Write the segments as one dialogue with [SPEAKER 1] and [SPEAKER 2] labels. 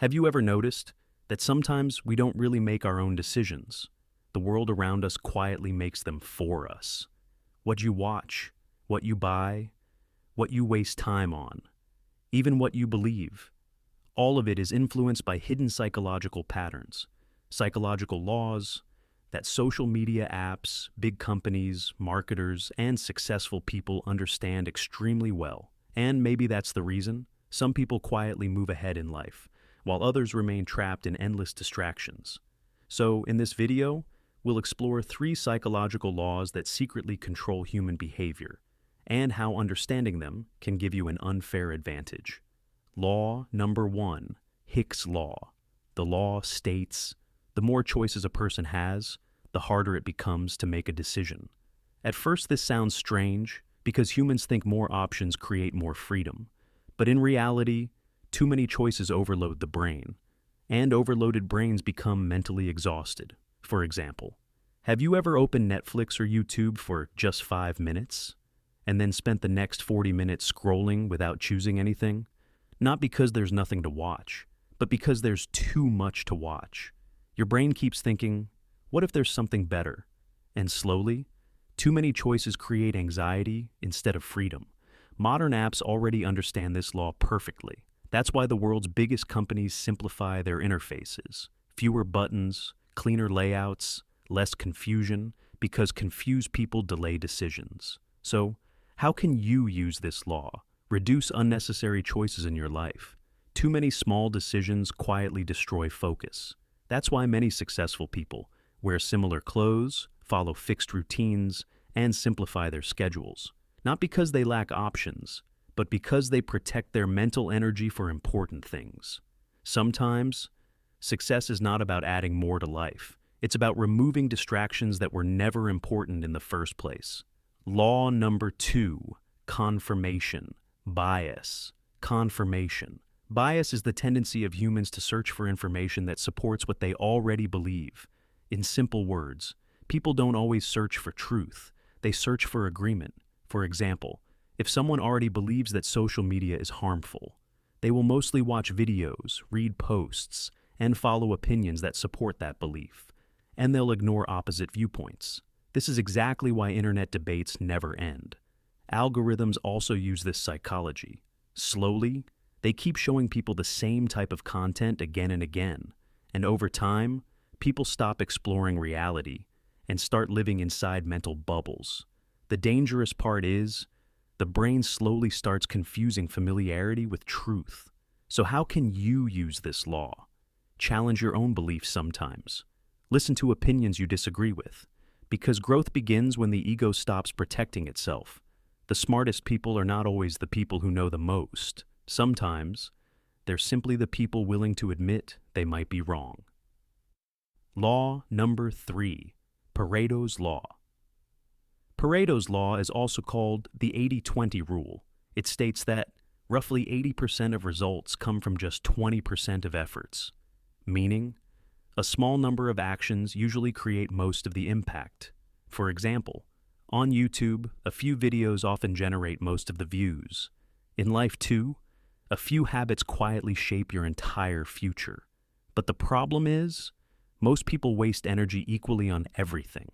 [SPEAKER 1] Have you ever noticed that sometimes we don't really make our own decisions? The world around us quietly makes them for us. What you watch, what you buy, what you waste time on, even what you believe, all of it is influenced by hidden psychological patterns, psychological laws that social media apps, big companies, marketers, and successful people understand extremely well. And maybe that's the reason some people quietly move ahead in life, while others remain trapped in endless distractions. So, in this video, we'll explore 3 psychological laws that secretly control human behavior, and how understanding them can give you an unfair advantage. Law number 1, Hicks Law. The law states, the more choices a person has, the harder it becomes to make a decision. At first, this sounds strange, because humans think more options create more freedom. But in reality, too many choices overload the brain, and overloaded brains become mentally exhausted. For example, have you ever opened Netflix or YouTube for just 5 minutes, and then spent the next 40 minutes scrolling without choosing anything? Not because there's nothing to watch, but because there's too much to watch. Your brain keeps thinking, what if there's something better? And slowly, too many choices create anxiety instead of freedom. Modern apps already understand this law perfectly. That's why the world's biggest companies simplify their interfaces. Fewer buttons, cleaner layouts, less confusion, because confused people delay decisions. So, how can you use this law? Reduce unnecessary choices in your life. Too many small decisions quietly destroy focus. That's why many successful people wear similar clothes, follow fixed routines, and simplify their schedules. Not because they lack options, but because they protect their mental energy for important things. Sometimes, success is not about adding more to life. It's about removing distractions that were never important in the first place. Law number 2, confirmation, bias. Confirmation. Bias is the tendency of humans to search for information that supports what they already believe. In simple words, people don't always search for truth. They search for agreement. For example, if someone already believes that social media is harmful, they will mostly watch videos, read posts, and follow opinions that support that belief. And they'll ignore opposite viewpoints. This is exactly why internet debates never end. Algorithms also use this psychology. Slowly, they keep showing people the same type of content again and again. And over time, people stop exploring reality and start living inside mental bubbles. The dangerous part is, the brain slowly starts confusing familiarity with truth. So how can you use this law? Challenge your own beliefs sometimes. Listen to opinions you disagree with. Because growth begins when the ego stops protecting itself. The smartest people are not always the people who know the most. Sometimes, they're simply the people willing to admit they might be wrong. Law number 3, Pareto's Law. Pareto's Law is also called the 80-20 rule. It states that roughly 80% of results come from just 20% of efforts, meaning a small number of actions usually create most of the impact. For example, on YouTube, a few videos often generate most of the views. In life too, a few habits quietly shape your entire future. But the problem is, most people waste energy equally on everything.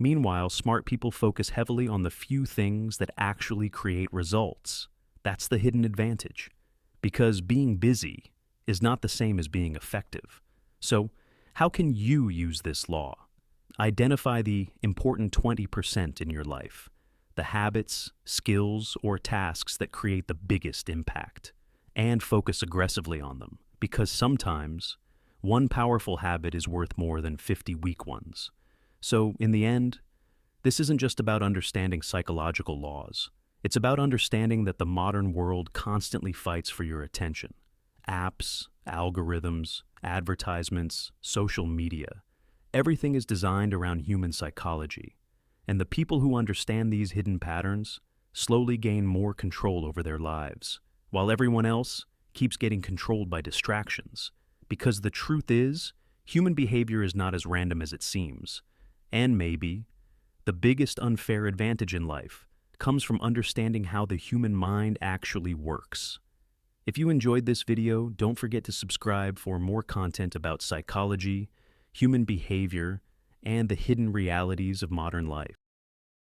[SPEAKER 1] Meanwhile, smart people focus heavily on the few things that actually create results. That's the hidden advantage. Because being busy is not the same as being effective. So, how can you use this law? Identify the important 20% in your life, the habits, skills, or tasks that create the biggest impact, and focus aggressively on them, because sometimes one powerful habit is worth more than 50 weak ones. So, in the end, this isn't just about understanding psychological laws. It's about understanding that the modern world constantly fights for your attention. Apps, algorithms, advertisements, social media. Everything is designed around human psychology. And the people who understand these hidden patterns slowly gain more control over their lives, while everyone else keeps getting controlled by distractions. Because the truth is, human behavior is not as random as it seems. And maybe, the biggest unfair advantage in life comes from understanding how the human mind actually works. If you enjoyed this video, don't forget to subscribe for more content about psychology, human behavior, and the hidden realities of modern life.